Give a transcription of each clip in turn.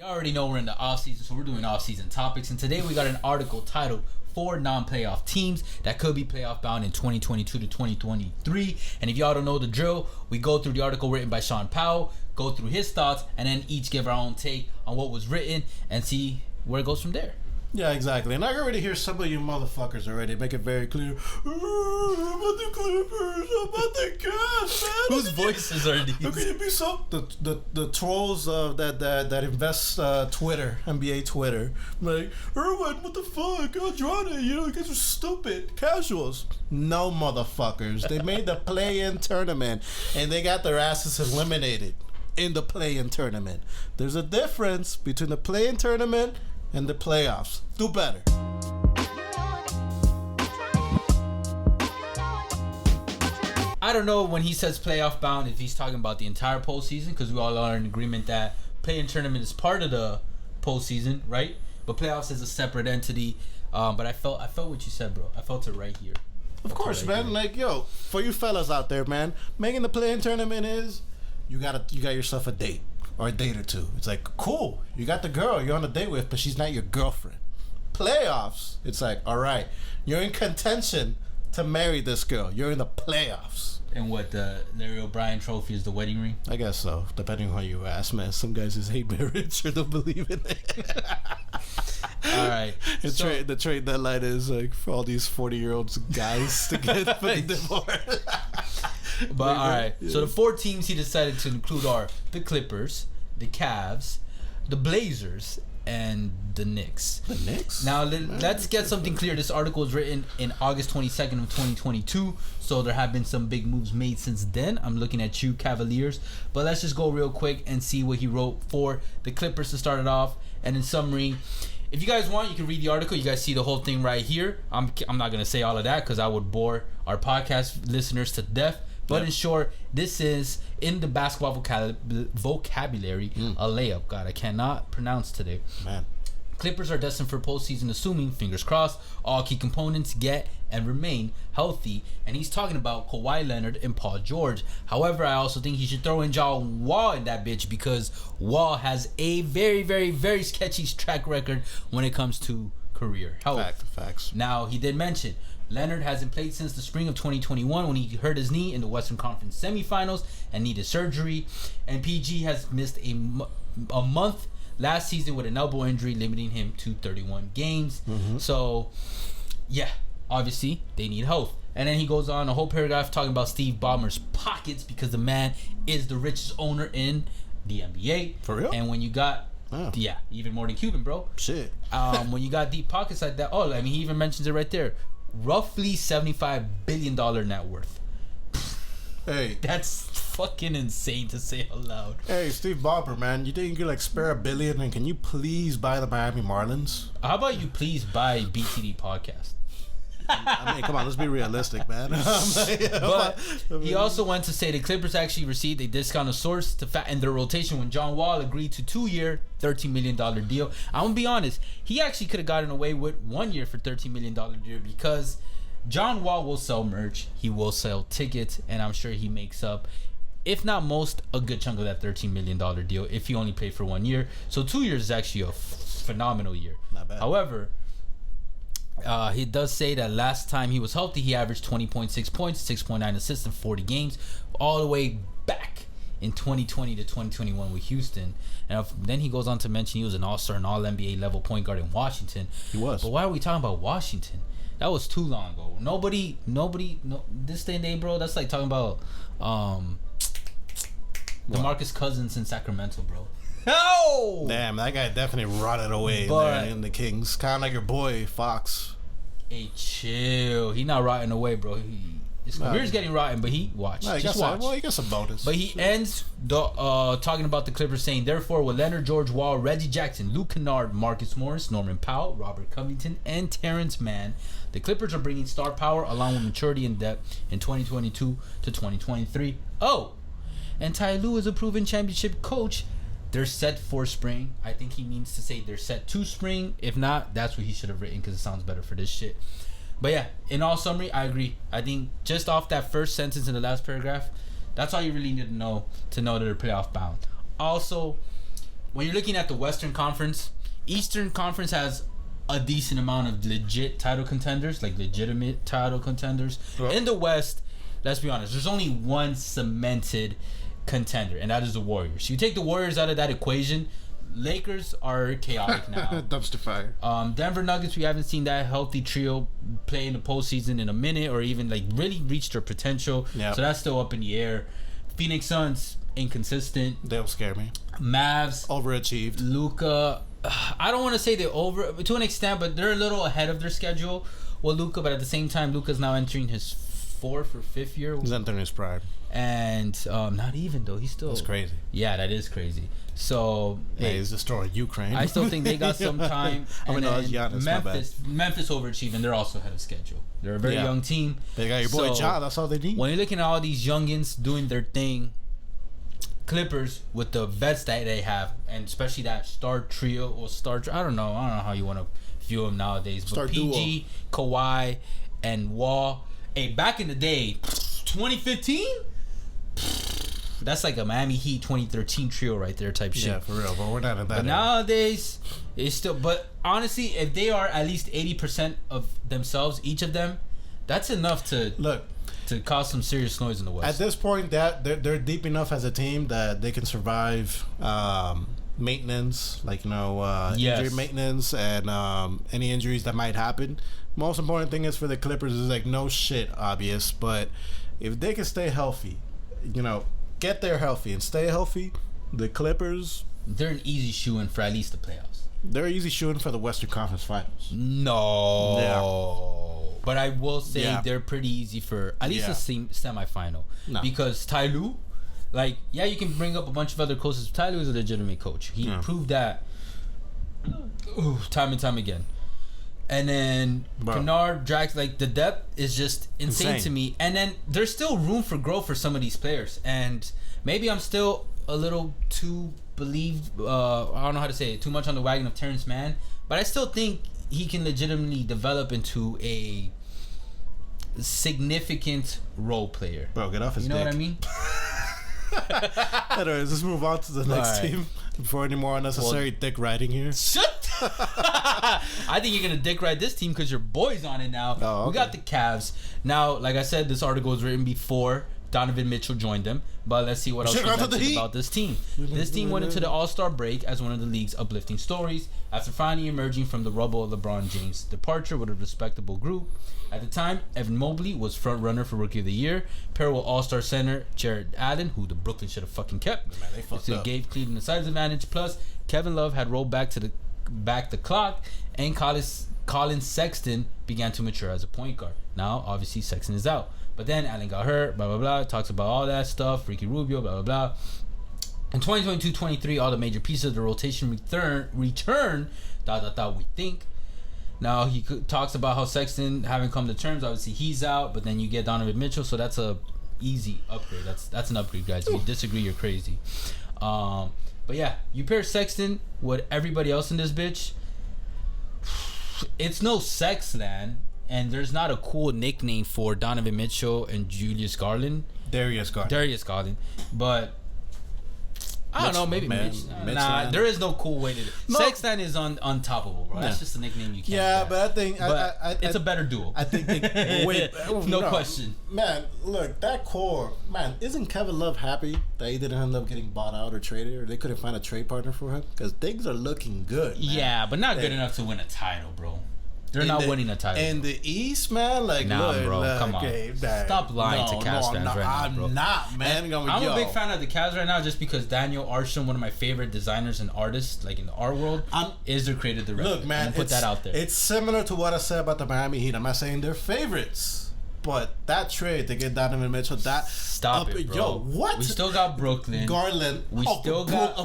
You already know we're in the off season, so we're doing off season topics. And today we got an article titled 4 non-playoff teams that could be playoff bound in 2022 to 2023. And if y'all don't know the drill, we go through the article written by Sean Powell, go through his thoughts, and then each give our own take on what was written and see where it goes from there. Yeah, exactly. And I already hear some of you motherfuckers already make it very clear. About the Clippers, about the Cavs, man. Whose voices are these? How can you be so the trolls that invest Twitter, NBA Twitter, like, Irwin, what the fuck? Andrade, you guys are stupid. Casuals. No, motherfuckers. They made the play-in tournament and they got their asses eliminated in the play-in tournament. There's a difference between the play-in tournament and the playoffs. Do better. I don't know when he says playoff bound if he's talking about the entire postseason, because we all are in agreement that play-in tournament is part of the postseason, right? But playoffs is a separate entity. But I felt what you said, bro. I felt it right here. Of course, man. Here. Like, yo, for you fellas out there, man, making the play-in tournament is you got yourself a date. Or a date or two. It's like, cool, you got the girl you're on a date with, but she's not your girlfriend. Playoffs, it's like, all right, you're in contention to marry this girl. You're in the playoffs. And what, the Larry O'Brien trophy is the wedding ring? I guess so, depending on who you ask, man. Some guys just hate marriage or don't believe in it. All right. The trade deadline is like for all these 40-year-old guys to get for the divorce. But all right, yeah. So the 4 teams he decided to include are the Clippers, the Cavs, the Blazers, and the Knicks. The Knicks? Now let's get something clear. This article was written in August 22nd of 2022, so there have been some big moves made since then. I'm looking at you, Cavaliers. But let's just go real quick and see what he wrote for the Clippers to start it off. And in summary, if you guys want, you can read the article. You guys see the whole thing right here. I'm not going to say all of that because I would bore our podcast listeners to death. But in short, this is, in the basketball vocabulary, a layup. God, I cannot pronounce today. Man. Clippers are destined for postseason, assuming, fingers crossed, all key components get and remain healthy. And he's talking about Kawhi Leonard and Paul George. However, I also think he should throw in John Wall in that bitch because Wall has a very, very, very sketchy track record when it comes to career health. Facts. Now, he did mention Leonard hasn't played since the spring of 2021 when he hurt his knee in the Western Conference semifinals and needed surgery. And PG has missed a month last season with an elbow injury, limiting him to 31 games. So, yeah, obviously, they need health. And then he goes on a whole paragraph talking about Steve Ballmer's pockets because the man is the richest owner in the NBA. For real? And when you got... Oh. Yeah, even more than Cuban, bro. Shit. When you got deep pockets like that... Oh, I mean, he even mentions it right there. Roughly $75 billion net worth. Hey, that's fucking insane to say out loud. Hey, Steve Ballmer, man, you think you could like spare $1 billion and can you please buy the Miami Marlins? How about you please buy BTD podcast? I mean, come on, let's be realistic, man. But he also went to say the Clippers actually received a discounted source to fatten their rotation when John Wall agreed to 2-year, $13 million deal. I'm going to be honest, he actually could have gotten away with 1 year for $13 million deal because John Wall will sell merch, he will sell tickets, and I'm sure he makes up, if not most, a good chunk of that $13 million deal if he only played for 1 year. So 2 years is actually a phenomenal year. Not bad. However, he does say that last time he was healthy, he averaged 20.6 points, 6.9 assists in 40 games, all the way back in 2020 to 2021 with Houston. And then he goes on to mention he was an all-star and all-NBA level point guard in Washington. He was. But why are we talking about Washington? That was too long ago. Nobody, this day and day, bro, that's like talking about DeMarcus Cousins in Sacramento, bro. No! Damn, that guy definitely rotted away there in the Kings. Kind of like your boy, Fox. Hey, chill. He not rotting away, bro. His career's getting rotten, but watch. No, just watch. Well, he got some bonus. But he ends talking about the Clippers saying, therefore, with Leonard, George Wall, Reggie Jackson, Luke Kennard, Marcus Morris, Norman Powell, Robert Covington, and Terrence Mann, the Clippers are bringing star power along with maturity and depth in 2022 to 2023. Oh, and Ty Lue is a proven championship coach. They're set for spring. I think he means to say they're set to spring. If not, that's what he should have written because it sounds better for this shit. But yeah, in all summary, I agree. I think just off that first sentence in the last paragraph, that's all you really need to know that they're playoff bound. Also, when you're looking at the Western Conference, Eastern Conference has a decent amount of legit title contenders, like legitimate title contenders. Yep. In the West, let's be honest, there's only one cemented contender, and that is the Warriors. You take the Warriors out of that equation, Lakers are chaotic now. Dumpster fire. Denver Nuggets, we haven't seen that healthy trio play in the postseason in a minute, or even like really reach their potential. Yep. So that's still up in the air. Phoenix Suns, inconsistent. They don't scare me. Mavs, overachieved. Luka, I don't want to say they're over to an extent, but they're a little ahead of their schedule. Well, Luka, but at the same time, Luka's now entering his 4th or 5th year. He's entering his prime. And not even though, he's still. That's crazy. Yeah, that is crazy. So hey, he's destroying Ukraine. I still think they got some time. I mean, Giannis, Memphis overachieved, and they're also ahead of schedule. They're a very young team. They got your boy Ja. That's all they need. When you're looking at all these youngins doing their thing, Clippers with the vets that they have, and especially that star trio or I don't know how you want to view them nowadays. But PG, Kawhi, and Wall. Hey, back in the day, 2015. That's like a Miami Heat 2013 trio right there type shit. Yeah, for real. But we're not in that. But nowadays, it's still. But honestly, if they are at least 80% of themselves, each of them, that's enough to look to cause some serious noise in the West. At this point, that they're deep enough as a team that they can survive maintenance, like injury maintenance and any injuries that might happen. Most important thing is for the Clippers is like no shit obvious, but if they can stay healthy, get there healthy and stay healthy, the Clippers, they're an easy shoo-in for at least the playoffs. They're easy shooting for the Western Conference Finals. No. Yeah. But I will say they're pretty easy for at least a semifinal. No. Because Ty Lue, you can bring up a bunch of other coaches. Ty Lue is a legitimate coach. He proved that time and time again. And then Kennard, Drax, the depth is just insane to me. And then there's still room for growth for some of these players. And maybe I'm still a little too I don't know how to say it, too much on the wagon of Terrence Mann. But I still think he can legitimately develop into a significant role player. Bro, get off his dick. You know what I mean? Anyways, let's move on to the next team before any more unnecessary dick riding here. Shut I think you're going to dick ride this team because your boy's on it now. Oh, okay. We got the Cavs. Now, like I said, this article was written before Donovan Mitchell joined them. But let's see what else about this team. This team went into the All-Star break as one of the league's uplifting stories after finally emerging from the rubble of LeBron James' departure with a respectable group. At the time, Evan Mobley was front runner for Rookie of the Year. Paired with All-Star center Jared Allen, who the Brooklyn should have fucking kept. Man, they fucked up. Gave Cleveland a size advantage. Plus, Kevin Love had rolled back the clock, and Colin Sexton began to mature as a point guard. Now, obviously, Sexton is out. But then Allen got hurt, blah, blah, blah. Talks about all that stuff. Ricky Rubio, blah, blah, blah. In 2022-23, all the major pieces of the rotation return, we think. Now, he talks about how Sexton haven't come to terms. Obviously, he's out, but then you get Donovan Mitchell, so that's a easy upgrade. That's an upgrade, guys. If you disagree, you're crazy. But yeah, you pair Sexton with everybody else in this bitch. It's no Sexland, and there's not a cool nickname for Donovan Mitchell and Julius Garland. Darius Garland. But I don't know, maybe Mitch. Nah, there is no cool way to do it. No. Sexton is untoppable, bro. That's just a nickname you can't. Yeah, but I think it's a better duo. I think no question. Man, look, that core, man, isn't Kevin Love happy that he didn't end up getting bought out or traded, or they couldn't find a trade partner for him? Because things are looking good, man. Yeah, but not good enough to win a title, bro. They're not winning a title. In the East, man, bro, come on. Stop lying to Cavs fans right now, bro. I'm not, man. I'm a big fan of the Cavs right now just because Daniel Arsham, one of my favorite designers and artists, in the art world, is their creative director. Look, man, put that out there. It's similar to what I said about the Miami Heat. I'm not saying they're favorites, but that trade to get Donovan Mitchell, stop it, bro. Yo, what? We still got Brooklyn, Garland. We still got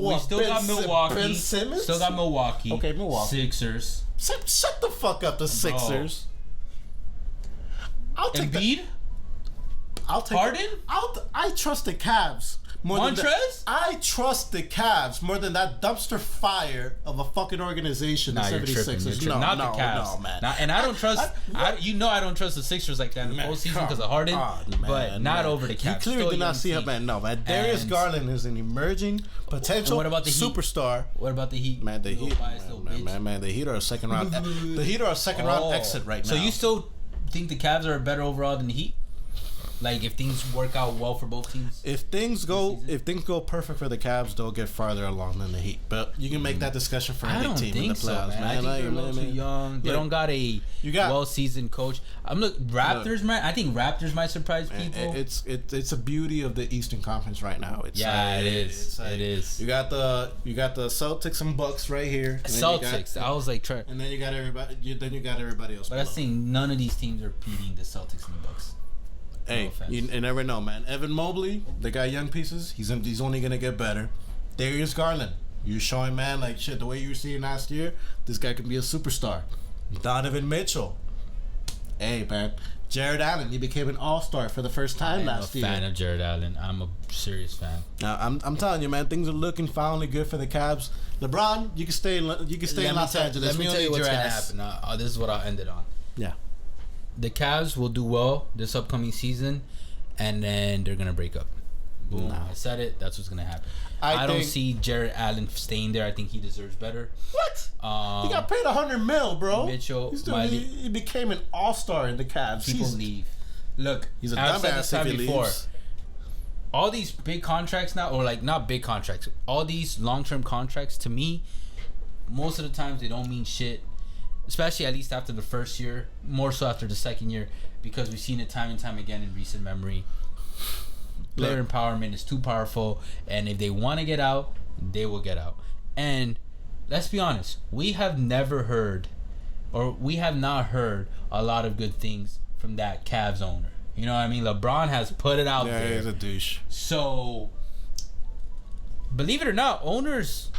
We still got Milwaukee. Ben Simmons. Still got Milwaukee. Okay, Milwaukee. Sixers. Shut the fuck up, the Sixers. I'll take Embiid. I'll take Harden. I trust the Cavs Montrez? I trust the Cavs more than that dumpster fire of a fucking organization. Nah, the you're tripping. 76ers. You're not the Cavs. No, man. And I don't trust. I don't trust the Sixers like that in the postseason because of Harden. But not over the Cavs. You clearly Still did not see young him, man. No, man. Darius Garland is an emerging potential what about the Heat? superstar. What about the Heat? Man, the Heat. Man, the Heat are a second round. The Heat are a second round exit right now. So you still think the Cavs are better overall than the Heat? Like if things work out well for both teams? If things go perfect for the Cavs, they'll get farther along than the Heat. But you can make that discussion for any team in the playoffs, man. I think they're a little too young. They don't got a well-seasoned coach. Raptors, man. I think Raptors might surprise people. It's a beauty of the Eastern Conference right now. It is. It is. You got the Celtics and Bucks right here. Celtics. I was like, and then you got everybody. You got everybody else. But I think none of these teams are beating the Celtics and the Bucks. Hey, you never know, man. Evan Mobley, they got young pieces. He's only gonna get better. Darius Garland, you're showing, man, like shit. The way you were seeing last year, this guy can be a superstar. Donovan Mitchell, hey man. Jared Allen, he became an all-star for the first time last year. I'm a fan of Jared Allen. I'm a serious fan. Now, I'm telling you, man, things are looking finally good for the Cavs. LeBron, you can stay in Los Angeles. Let me tell you what's gonna happen. This is what I'll end it on. Yeah. The Cavs will do well this upcoming season, and then they're gonna break up. Boom! I said it. That's what's gonna happen. I don't see Jared Allen staying there. I think he deserves better. What? He got paid $100 million, bro. Mitchell, he became an all-star in the Cavs. People leave. Look, he's a I've said this dumbass time if he before. leaves. All these big contracts now, or like not big contracts, all these long-term contracts, to me, most of the times they don't mean shit. Especially at least after the first year, more so after the second year, because we've seen it time and time again in recent memory. Player empowerment is too powerful, and if they want to get out, they will get out. And let's be honest, we have not heard a lot of good things from that Cavs owner. You know what I mean? LeBron has put it out there. Yeah, he's a douche. So, believe it or not, owners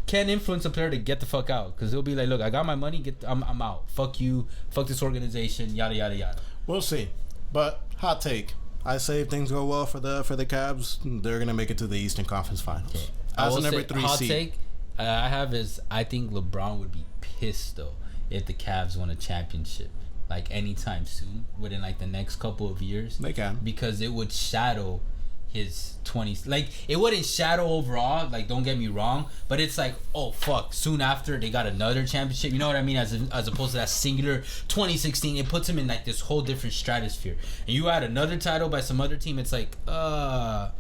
can influence a player to get the fuck out, because they'll be like, look, I got my money, I'm out. Fuck you, fuck this organization, yada yada yada. We'll see. But hot take, I say if things go well for the Cavs, they're gonna make it to the Eastern Conference Finals. Okay. As a number 3 hot seed. Take I have is, I think LeBron would be pissed though if the Cavs won a championship like anytime soon, within like the next couple of years. They can, because it would shadow his 20s. Like, it wouldn't shadow overall, like, don't get me wrong, but it's like, oh fuck, soon after they got another championship, you know what I mean, as opposed to that singular 2016. It puts him in like this whole different stratosphere, and you add another title by some other team, it's like so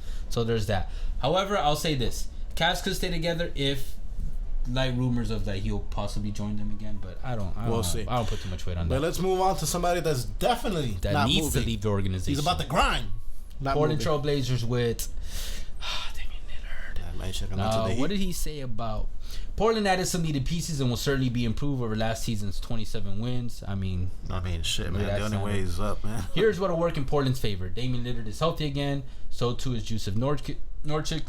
there's that. However, I'll say this, Cavs could stay together if, like, rumors of that he'll possibly join them again, but I don't see. I don't put too much weight on that. But let's move on to somebody that's definitely not needs moving. To leave the organization. He's about to grind. Portland Trail Blazers with Damian Lillard. What did he say about Portland? Added some needed pieces and will certainly be improved over last season's 27 wins. I mean, shit, man. The only way is up, man. Here's what'll work in Portland's favor. Damian Lillard is healthy again. So too is Jusuf Nurkic.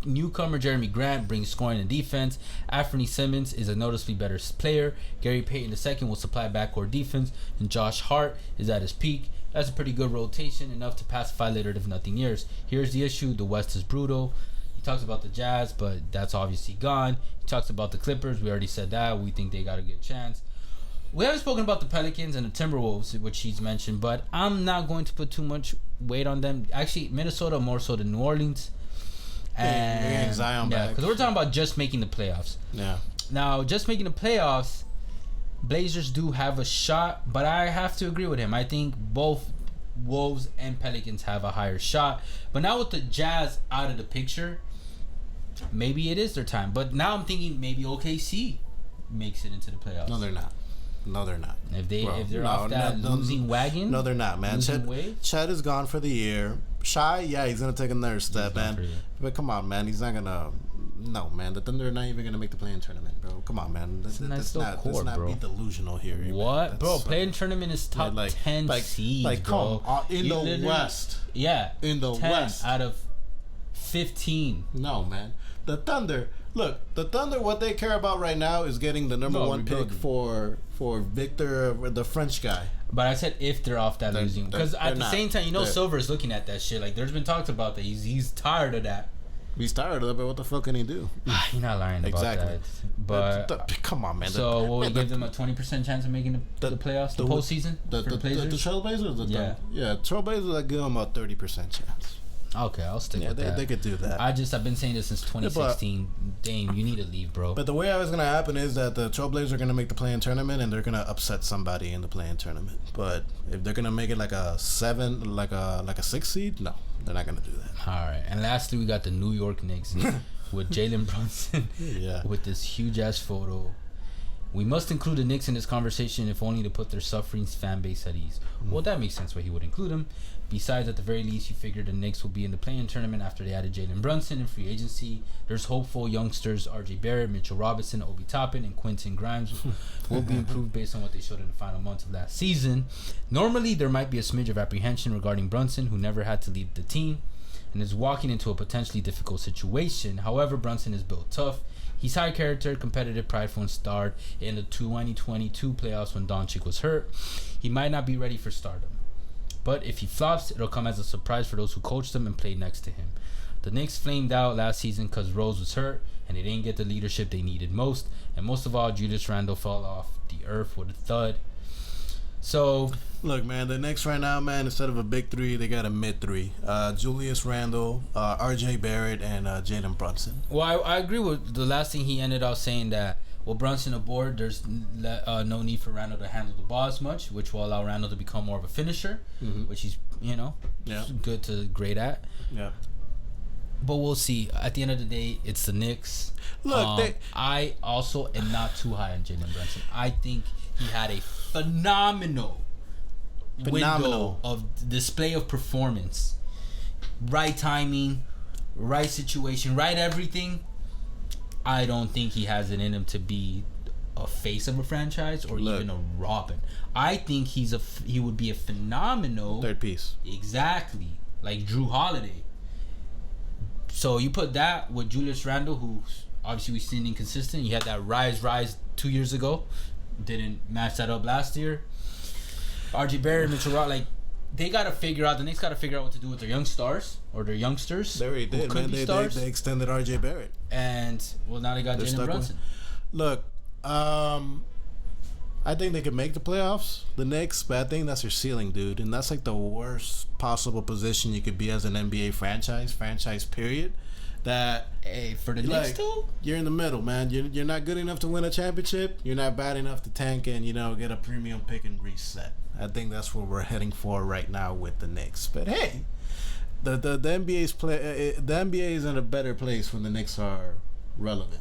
Newcomer Jeremy Grant brings scoring and defense. Anthony Simmons is a noticeably better player. Gary Payton II will supply backcourt defense, and Josh Hart is at his peak. That's a pretty good rotation, enough to pacify Lillard if nothing else. Here's the issue: the West is brutal. He talks about the Jazz, but that's obviously gone. He talks about the Clippers. We already said that. We think they got a good chance. We haven't spoken about the Pelicans and the Timberwolves, which he's mentioned, but I'm not going to put too much weight on them. Actually, Minnesota more so than New Orleans. And Zion back. Because we're talking about just making the playoffs. Yeah. Now, just making the playoffs, Blazers do have a shot, but I have to agree with him. I think both Wolves and Pelicans have a higher shot. But now with the Jazz out of the picture, maybe it is their time. But now I'm thinking maybe OKC makes it into the playoffs. No, they're not. If they're off that losing wagon. No, they're not, man. Chet is gone for the year. Shy, yeah, he's gonna take another step, man. But come on, man, he's not gonna. No, man, the Thunder are not even gonna make the play-in tournament, bro. Come on, man. Let's not be delusional here. What, bro? Play-in tournament is top 10 seeds, like, bro. In the West. Yeah, in the 10 West out of 15. No, man. The Thunder. Look, the Thunder. What they care about right now is getting the number one pick for Victor, the French guy. But I said if they're off that losing, because at the same time, Silver's looking at that shit. Like, there's been talks about that. He's tired of that. He's tired of it, but what the fuck can he do? You're not lying about that. But come on, man. So will we give them a 20% chance of making the playoffs, the postseason? The Trailblazers? Yeah, Trailblazers, I give them a 30% chance. Okay, I'll stick with that. They could do that. I've been saying this since 2016. Dame, you need to leave, bro. But the way it's gonna happen is that the Trailblazers are gonna make the play-in tournament and they're gonna upset somebody in the play-in tournament. But if they're gonna make it like a 7, like a 6 seed, no, they're not gonna do that. All right, and lastly, we got the New York Knicks with Jalen Brunson with this huge ass photo. We must include the Knicks in this conversation, if only to put their suffering fan base at ease. Well, that makes sense why he would include them. Besides, at the very least, you figure the Knicks will be in the play-in tournament after they added Jalen Brunson in free agency. There's hopeful youngsters R.J. Barrett, Mitchell Robinson, Obi Toppin, and Quentin Grimes will be improved based on what they showed in the final months of last season. Normally, there might be a smidge of apprehension regarding Brunson, who never had to leave the team and is walking into a potentially difficult situation. However, Brunson is built tough. He's high character, competitive, prideful, and starred in the 2022 playoffs when Doncic was hurt. He might not be ready for stardom. But if he flops, it'll come as a surprise for those who coached him and played next to him. The Knicks flamed out last season because Rose was hurt and they didn't get the leadership they needed most. And most of all, Julius Randle fell off the earth with a thud. So, look, man, the Knicks right now, man, instead of a big three, they got a mid three. Julius Randle, R.J. Barrett, and Jalen Brunson. Well, I agree with the last thing he ended up saying, that with Brunson aboard, there's no need for Randle to handle the ball as much, which will allow Randle to become more of a finisher, which he's, good to great at. Yeah. But we'll see. At the end of the day, it's the Knicks. Look, I also am not too high on Jalen Brunson. I think he had a phenomenal window of display of performance. Right timing, right situation, right everything. I don't think he has it in him to be a face of a franchise or even a Robin. I think he would be a phenomenal third piece. Exactly, like Drew Holiday. So you put that with Julius Randle, who obviously we've seen inconsistent. He had that rise 2 years ago, didn't match that up last year. R.J. Barrett, Mitchell Rock, like, they gotta figure out. The Knicks gotta figure out what to do with their young stars or their youngsters. They already did, man. They extended R.J. Barrett, and now they got Jalen Brunson. Look, I think they could make the playoffs, the Knicks, but I think that's your ceiling, dude, and that's like the worst possible position you could be as an NBA franchise period. That for the Knicks too, you're in the middle, man. You're not good enough to win a championship. You're not bad enough to tank and get a premium pick and reset. I think that's what we're heading for right now with the Knicks. But hey, the NBA is in a better place when the Knicks are relevant.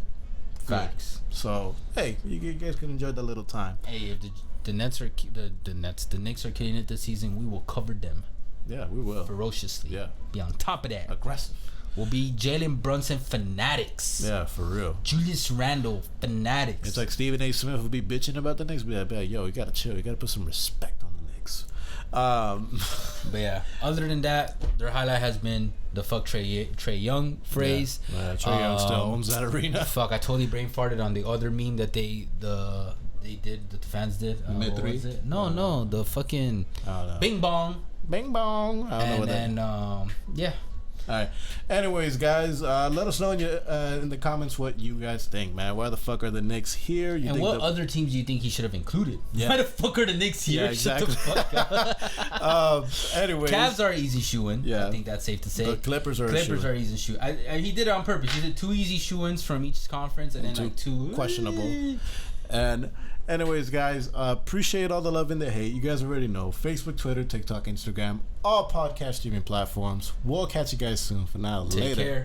Facts. So hey, you guys can enjoy the little time. Hey, if the Knicks are killing it this season, we will cover them. Yeah, we will ferociously. Yeah, be on top of that. Aggressive. We'll be Jalen Brunson fanatics. Yeah, for real. Julius Randle fanatics. It's like Stephen A. Smith would be bitching about the Knicks. Be like, yo, you gotta chill. You gotta put some respect on the Knicks. But yeah, other than that, their highlight has been the "fuck Trey Young" phrase. Yeah. Trey Young still owns that arena. Fuck, I totally brain farted on the other meme that the fans did. Mid three? No, the fucking Bing Bong. Bing Bong. I don't know what that is. Yeah. All right. Anyways, guys, let us know in the comments what you guys think, man. Why the fuck are the Knicks here? And what other teams do you think he should have included? Yeah. Why the fuck are the Knicks here? Yeah, exactly. Shut the fuck up. Anyways, Cavs are easy shoo-in. Yeah. I think that's safe to say. The Clippers are easy shoe. He did it on purpose. He did 2 easy shoo-ins from each conference and then two questionable. And anyways, guys, appreciate all the love and the hate. You guys already know. Facebook, Twitter, TikTok, Instagram, all podcast streaming platforms. We'll catch you guys soon. For now, Take later. care.